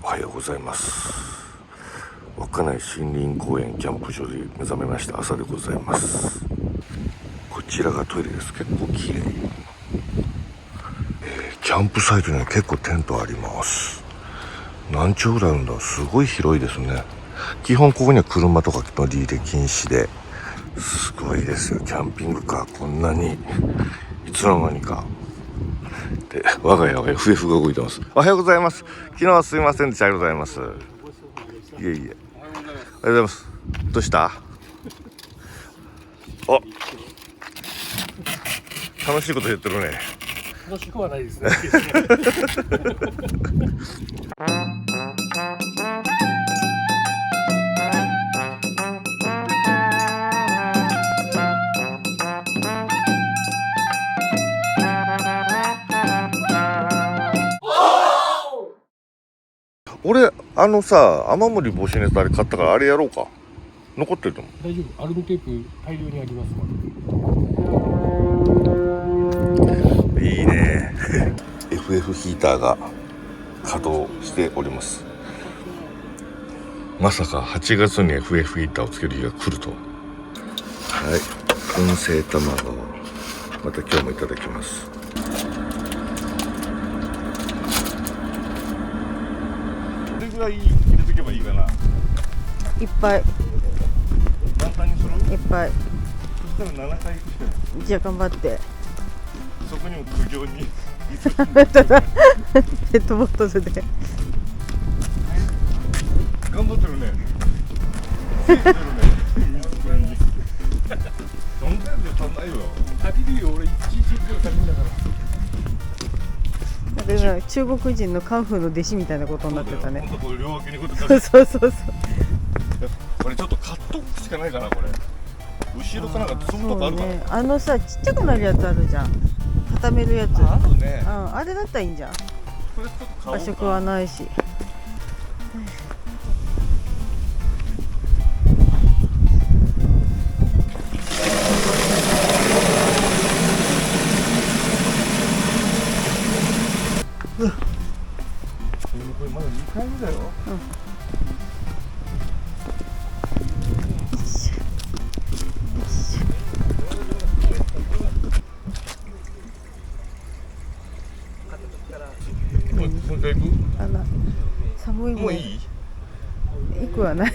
おはようございます。稚内森林公園キャンプ場で目覚めました朝でございます。こちらがトイレです。結構綺麗。キャンプサイトには結構テントあります。何丁ぐらいあるんだ。すごい広いですね。基本ここには車とか乗り入れ禁止で、すごいですよ。キャンピングカーこんなにいつの間にか。で、我が家は FF が動いてます。おはようございます。昨日はすいませんでした。ありがとうございます。いえいえ。おはようございます。どうした？お、楽しいこと言ってるね。楽しくはないですね。俺さ、雨漏り防止のやつあれ買ったからあれやろうか。残ってると思う。大丈夫。アルミテープ大量にありますのいいね。FF ヒーターが稼働しております。まさか8月に FF ヒーターをつける日が来ると。はい、燻製卵また今日もいただきます。どれぐらい入れとけばいいかな。いっぱい満タンにする？いっぱい。そしたら7回行くしかない。じゃあ頑張って。そこにも苦行にペットボトルで頑張ってるね。ついてるね。そんなやつじゃ足んないよ。足りるよ。俺1日10キロ足りるんだから。だから中国人のカンフーの弟子みたいなことになってたね。ほんとこれ両脇にこうやってそうそうそうそう。これちょっとカットしかないかな、これ。後ろかなんか積むとこあるかな。ね、さちっちゃくなるやつあるじゃん。固めるやつ。あるね。あれだったらいいんじゃん。これちょっと買おうか。場所はないし。これまだ2回目だよ。もう一回行く？寒いもん。もういい？行くはない。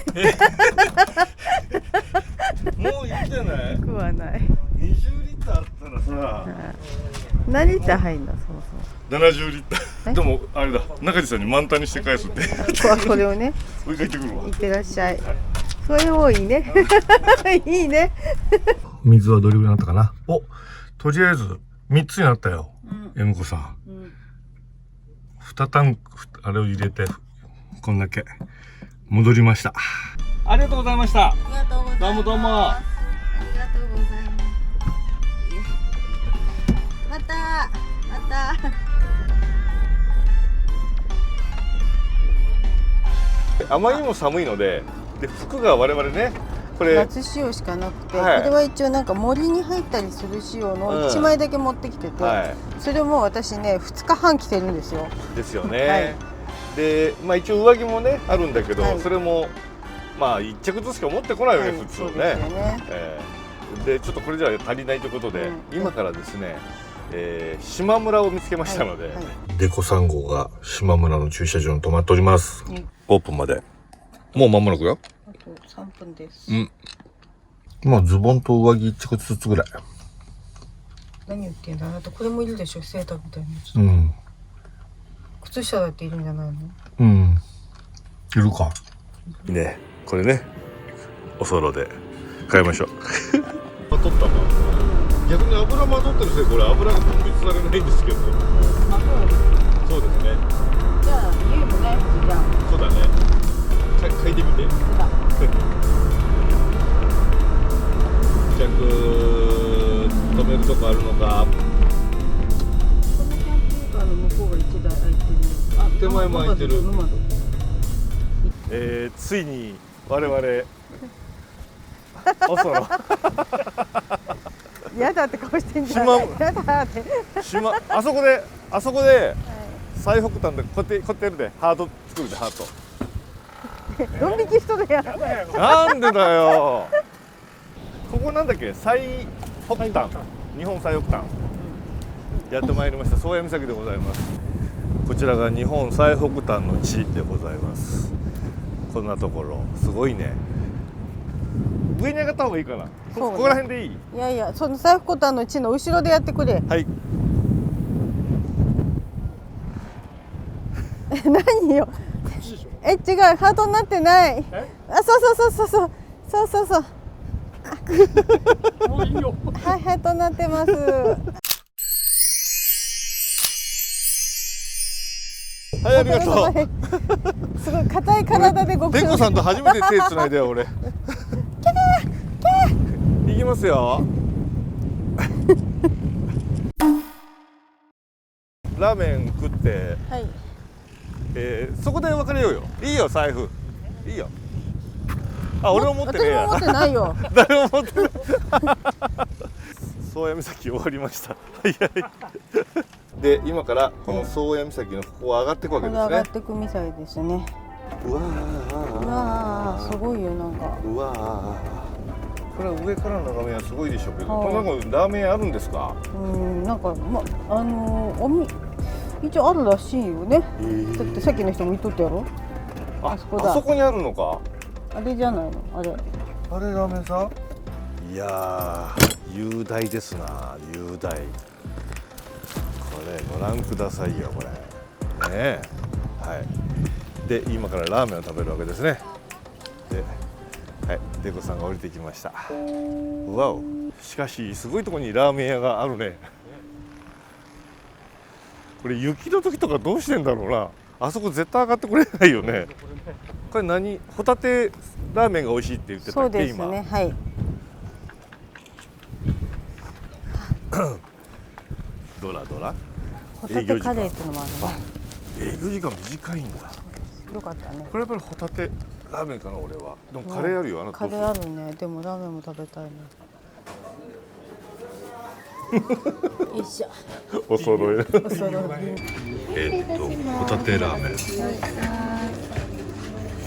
もういいじゃない？行くはない。20リッターあったらさ。何リッター入んだ、そう70リッター。でもあれだ、中地さんに満タンにして返すって。これをね。もう一回行ってくるわ。いってらっしゃい。それもいいね。いいね。水はどれぐらいになったかな。お、とりあえず3つになったよ。M子さん。2タンクあれを入れてこんだけ戻りました。ありがとうございました。ありがとうございます。どうもどうも。ありがとうございます。また。あまりにも寒いので、服が我々ね、これ夏仕様しかなくて、はい、これは一応なんか森に入ったりする仕様の1枚だけ持ってきてて、それも私ね2日半着てるんですよ。ですよね。はい、で、一応上着もねあるんだけど、それも1着ずつしか持ってこないよね、普通ね。でちょっとこれじゃ足りないということで、今からですね、島村を見つけましたので、デコ3号が島村の駐車場に止まっております。オープンまでもう間もなくよ。あと3分です。まあズボンと上着1着ずつぐらい。何言ってんだ。あなたこれもいるでしょ、セーターみたいなやつ。靴下だっているんじゃないの？いるか。ね、これね、おそろで買いましょう。まとったな。逆に油まとってるせいでこれ油が分泌されないんですけど。そうですね。じゃあ家もないはずじゃん。そうだね。嗅いでみて。着止めるとこあるのか。このキャンピングカーの向こうが1台空いてる。手前も空いてる。ついに我々おそろ。やだって顔してんじゃん。やだって。あそこで最北端でこうやってるでハート作るでハート。ドン引きしとるやん。なんでだよ。ここなんだっけ、最北端、日本最北端。やってまいりました宗谷岬でございます。こちらが日本最北端の地でございます。こんなところすごいね。上に上がった方がいいかな。そうねここら辺でいい？いやいや、その最北端の地の後ろでやってくれ。はい。何よ。違う、ハートになってない。あ、そう。もういいよ。はい、ハートになってます。はい、ありがとう。すごい硬い体でご苦労デコさんと初めて手つないだよ俺。行きますよ。ラーメン食って、はい。そこで別れようよ。いいよ財布。いいよ。あ、俺も持ってねえや。私も持ってないよ。誰も持ってない。宗谷岬終わりました。で、今からこの宗谷岬のここを上がっていくわけこですね。れ上がってくみたいですね。うわうわー、すごいよなんか。うわこれ上からの眺めはすごいでしょうけど、はいこれなんかラーメンあるんですか？なんか一応あるらしいよね。だってさっきの人も言っとったやろ。あそこだ。あそこにあるのか？あれじゃないの？あれ。あれラーメンさん？いやー、雄大ですな、雄大。これご覧くださいよ、これ。ねえ。はい。で、今からラーメンを食べるわけですね。で、はい、デコさんが降りてきました。わお。しかし、すごいところにラーメン屋があるね。これ雪の時とかどうしてんだろうな。あそこ絶対上がってこれないよね。これ何？ホタテラーメンが美味しいって言ってたっけ？そうですね。はい。どらどら？ホタテカレーっていうのもあるね。営業時間短いんだ。よかったね。これやっぱりホタテラーメンかな俺は。でもカレーあるよ。あなたカレーあるね。でもラーメンも食べたいね。よいしょ。お揃い。お揃い。ホタテラーメン。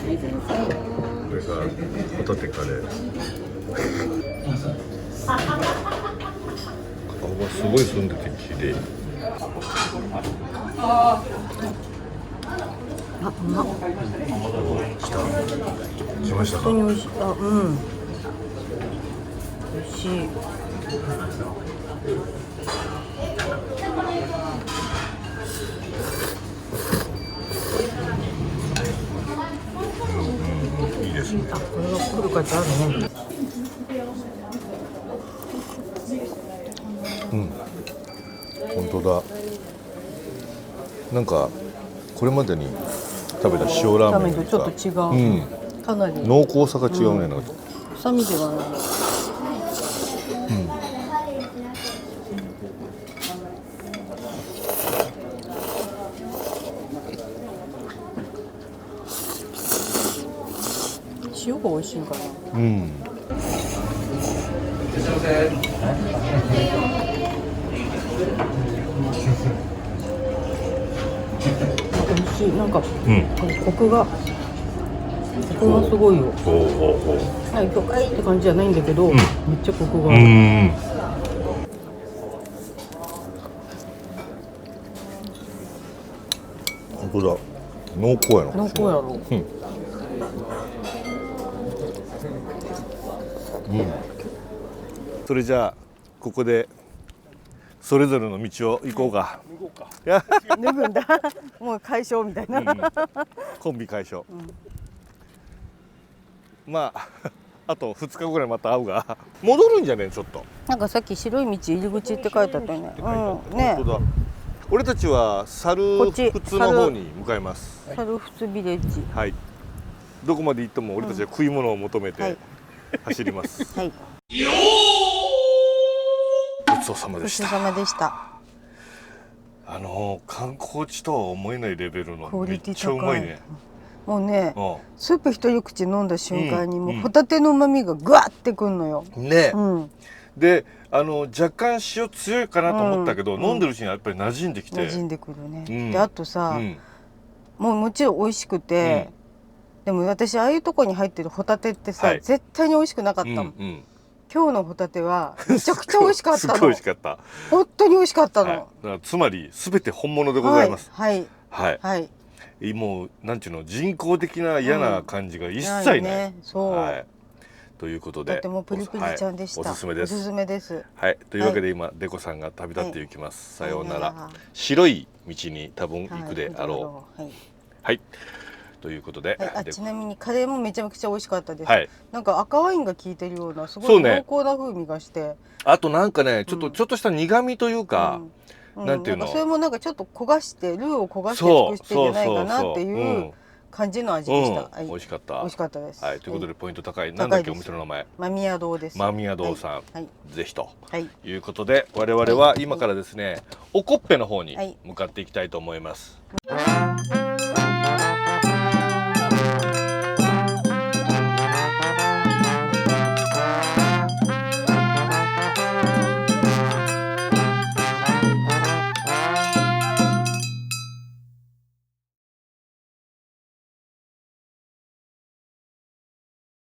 これがホタテカレー。顔がすごい澄んでて綺麗。あ、うまっ。来ましたか？本当に美味しい。あ、うん。美味しい。いいですね。あ、これが来る価値あるね。本当だ。なんかこれまでに食べた塩ラーメンとちょっと違う。かなり濃厚さが違うね。なんか臭みではない。塩が美味しいんかな。美味しい。なんか、コクがすごいよ。はい、魚介って感じじゃないんだけど、めっちゃコクがある。本当だ。濃厚やろ。濃厚やろ。それじゃあここでそれぞれの道を行こうか。いや脱ぐんだ。もう解消みたいな。コンビ解消。まああと2日ぐらいまた会うが戻るんじゃねえちょっと。なんかさっき白い道入り口って書いてあったよね。ね。本当だ。俺たちは猿窟の方に向かいます。猿窟ビレッジ。はい。どこまで行っても俺たちは食い物を求めて走ります。はい。ごちそうさまでした。ごちそうさまでした。観光地とは思えないレベルのめっクオリティちゃうまいね。もうね、スープ一口飲んだ瞬間にもうホタテの旨味がグワッてくんのよ。ね。で若干塩強いかなと思ったけど、うん飲んでるうちにやっぱり馴染んできて、馴染んでくるね、うんであとさ、うんもちろん美味しくて、でも私ああいうとこに入ってるホタテってさ、はい絶対に美味しくなかったもん、うん今日のホタテはめちゃくちゃ美味しかったすごい美の味しかった。本当に美味しかったの、はい、だからつまり全て本物でございます。はいはい。はい、もうなんていうの、人工的な嫌な感じが一切ない。ね、そう、はい。ということで、とてもプリプリちゃんでした、はい、おすすめです。おすすめです。はい。というわけで今、デコさんが旅立っていきます。さようなら。はい白い道に多分行くであろう。はい。はい。ということで、ちなみにカレーもめちゃくちゃ美味しかったです。はい。なんか赤ワインが効いてるようなすごいそうね濃厚な風味がして、あとなんかね、ちょっとした苦味というか、なんていうの、なんかそれもなんかちょっと焦がしてルーを焦がして作ってんじゃないかなっていう感じの味でした。美味しかった。美味しかったです。はい。ということでポイント高い。なんだっけお店の名前？間宮堂です。間宮堂さん、はいぜひとはいいうことで、我々は今からですね、おこっぺの方に向かっていきたいと思います。